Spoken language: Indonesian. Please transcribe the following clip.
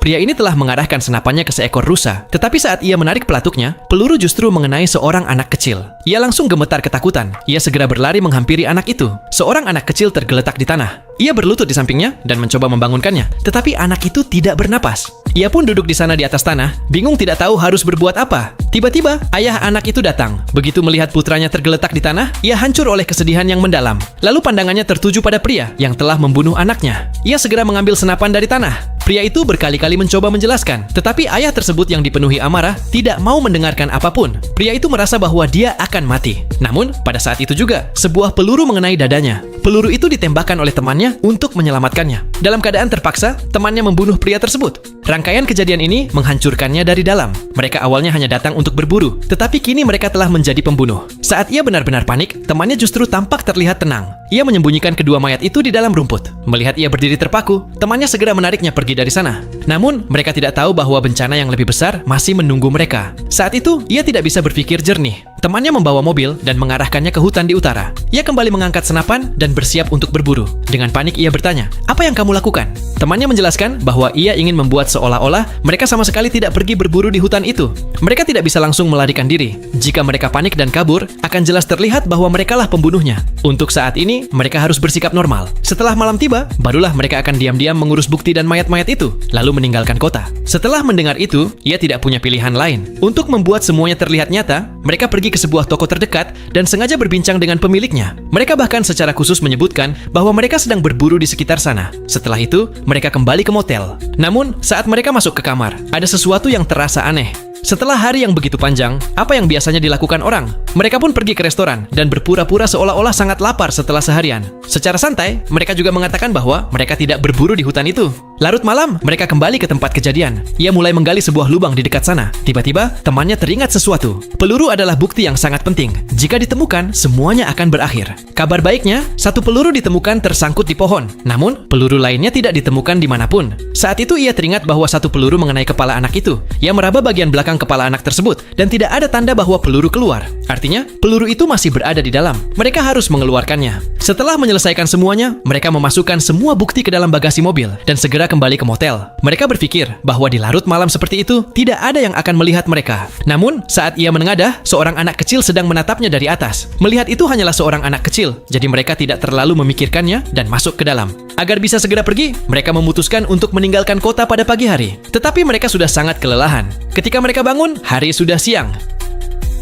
Pria ini telah mengarahkan senapannya ke seekor rusa, tetapi saat ia menarik pelatuknya, peluru justru mengenai seorang anak kecil. Ia langsung gemetar ketakutan. Ia segera berlari menghampiri anak itu. Seorang anak kecil tergeletak di tanah. Ia berlutut di sampingnya dan mencoba membangunkannya, tetapi anak itu tidak bernapas. Ia pun duduk di sana di atas tanah, bingung tidak tahu harus berbuat apa. Tiba-tiba, ayah anak itu datang. Begitu melihat putranya tergeletak di tanah, ia hancur oleh kesedihan yang mendalam. Lalu pandangannya tertuju pada pria yang telah membunuh anaknya. Ia segera mengambil senapan dari tanah. Pria itu berkali-kali mencoba menjelaskan, tetapi ayah tersebut yang dipenuhi amarah tidak mau mendengarkan apapun. Pria itu merasa bahwa dia akan mati. Namun, pada saat itu juga, sebuah peluru mengenai dadanya. Peluru itu ditembakkan oleh temannya untuk menyelamatkannya. Dalam keadaan terpaksa, temannya membunuh pria tersebut. Rangkaian kejadian ini menghancurkannya dari dalam. Mereka awalnya hanya datang untuk berburu, tetapi kini mereka telah menjadi pembunuh. Saat ia benar-benar panik, temannya justru tampak terlihat tenang. Ia menyembunyikan kedua mayat itu di dalam rumput. Melihat ia berdiri terpaku, temannya segera menariknya pergi dari sana. Namun, mereka tidak tahu bahwa bencana yang lebih besar masih menunggu mereka. Saat itu, ia tidak bisa berpikir jernih. Temannya membawa mobil dan mengarahkannya ke hutan di utara. Ia kembali mengangkat senapan dan bersiap untuk berburu. Dengan panik ia bertanya, "Apa yang kamu lakukan?" Temannya menjelaskan bahwa ia ingin membuat seolah-olah mereka sama sekali tidak pergi berburu di hutan itu. Mereka tidak bisa langsung melarikan diri. Jika mereka panik dan kabur, akan jelas terlihat bahwa merekalah pembunuhnya. Untuk saat ini, mereka harus bersikap normal. Setelah malam tiba, barulah mereka akan diam-diam mengurus bukti dan mayat-mayat itu, lalu meninggalkan kota. Setelah mendengar itu, ia tidak punya pilihan lain. Untuk membuat semuanya terlihat nyata, mereka pergi ke sebuah toko terdekat dan sengaja berbincang dengan pemiliknya. Mereka bahkan secara khusus menyebutkan bahwa mereka sedang berburu di sekitar sana. Setelah itu, mereka kembali ke motel. Namun, saat mereka masuk ke kamar, ada sesuatu yang terasa aneh. Setelah hari yang begitu panjang, apa yang biasanya dilakukan orang? Mereka pun pergi ke restoran dan berpura-pura seolah-olah sangat lapar setelah seharian. Secara santai, mereka juga mengatakan bahwa mereka tidak berburu di hutan itu. Larut malam, mereka kembali ke tempat kejadian. Ia mulai menggali sebuah lubang di dekat sana. Tiba-tiba, temannya teringat sesuatu. Peluru adalah bukti yang sangat penting. Jika ditemukan, semuanya akan berakhir. Kabar baiknya, satu peluru ditemukan tersangkut di pohon. Namun, peluru lainnya tidak ditemukan dimanapun. Saat itu ia teringat bahwa satu peluru mengenai kepala anak itu. Ia meraba bagian belakang kepala anak tersebut dan tidak ada tanda bahwa peluru keluar. Artinya, peluru itu masih berada di dalam. Mereka harus mengeluarkannya. Setelah menyelesaikan semuanya, mereka memasukkan semua bukti ke dalam bagasi mobil dan segera kembali ke motel. Mereka berpikir bahwa di larut malam seperti itu tidak ada yang akan melihat mereka. Namun, saat ia menengadah, seorang anak kecil sedang menatapnya dari atas. Melihat itu hanyalah seorang anak kecil, jadi mereka tidak terlalu memikirkannya dan masuk ke dalam. Agar bisa segera pergi, mereka memutuskan untuk meninggalkan kota pada pagi hari. Tetapi mereka sudah sangat kelelahan. Ketika mereka bangun, hari sudah siang.